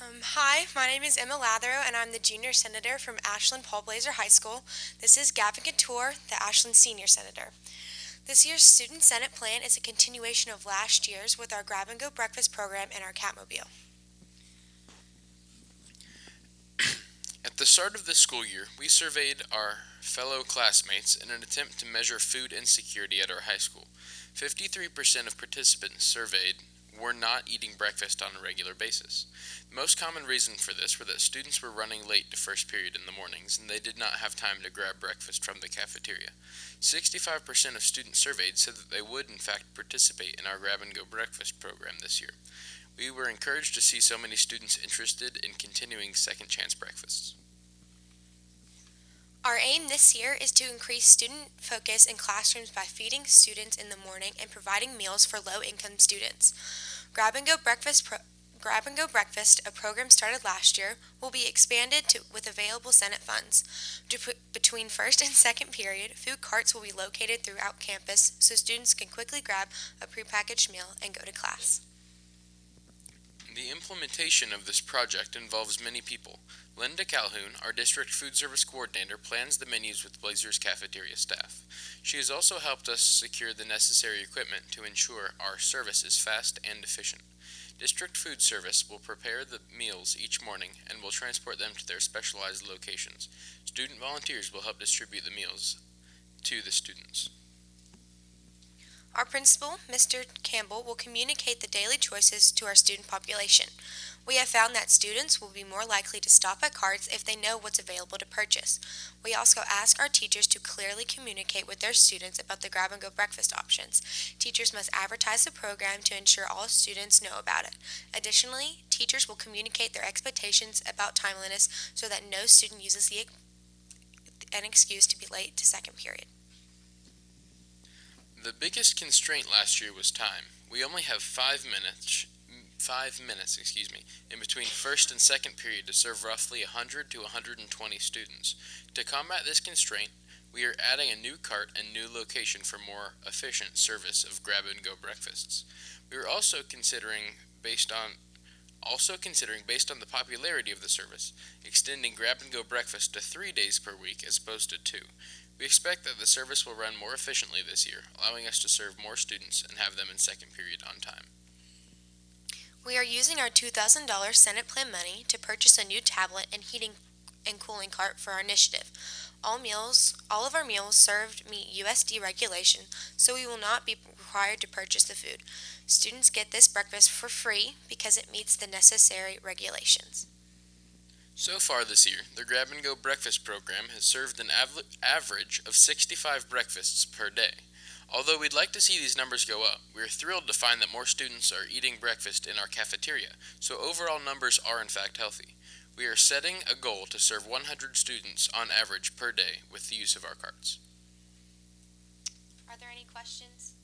Hi, my name is Emma Latherow, and I'm the junior senator from Ashland Paul Blazer High School. This is Gavin Couture, the Ashland senior senator. This year's Student Senate plan is a continuation of last year's with our Grab and Go breakfast program and our Catmobile. At the start of this school year, we surveyed our fellow classmates in an attempt to measure food insecurity at our high school. 53% of participants surveyed were not eating breakfast on a regular basis. The most common reason for this were that students were running late to first period in the mornings and they did not have time to grab breakfast from the cafeteria. 65% of students surveyed said that they would in fact participate in our Grab and Go breakfast program this year. We were encouraged to see so many students interested in continuing second chance breakfasts. Our aim this year is to increase student focus in classrooms by feeding students in the morning and providing meals for low-income students. Grab and Go Breakfast, a program started last year, will be expanded with available Senate funds. Between first and second period, food carts will be located throughout campus so students can quickly grab a prepackaged meal and go to class. The implementation of this project involves many people. Linda Calhoun, our district food service coordinator, plans the menus with Blazer's cafeteria staff. She has also helped us secure the necessary equipment to ensure our service is fast and efficient. District Food Service will prepare the meals each morning and will transport them to their specialized locations. Student volunteers will help distribute the meals to the students. Our principal, Mr. Campbell, will communicate the daily choices to our student population. We have found that students will be more likely to stop at carts if they know what's available to purchase. We also ask our teachers to clearly communicate with their students about the Grab and Go breakfast options. Teachers must advertise the program to ensure all students know about it. Additionally, teachers will communicate their expectations about timeliness so that no student uses an excuse to be late to second period. The biggest constraint last year was time. We only have 5 minutes in between first and second period to serve roughly 100 to 120 students. To combat this constraint, we are adding a new cart and new location for more efficient service of Grab and Go breakfasts. We are also considering based on the popularity of the service, extending Grab and Go breakfast to 3 days per week as opposed to 2. We expect that the service will run more efficiently this year, allowing us to serve more students and have them in second period on time. We are using our $2,000 Senate Plan money to purchase a new tablet and heating and cooling cart for our initiative. All of our meals served meet USD regulation, so we will not be required to purchase the food. Students get this breakfast for free because it meets the necessary regulations. So far this year, the Grab and Go breakfast program has served an average of 65 breakfasts per day. Although we'd like to see these numbers go up, we are thrilled to find that more students are eating breakfast in our cafeteria, so overall numbers are in fact healthy. We are setting a goal to serve 100 students on average per day with the use of our carts. Are there any questions?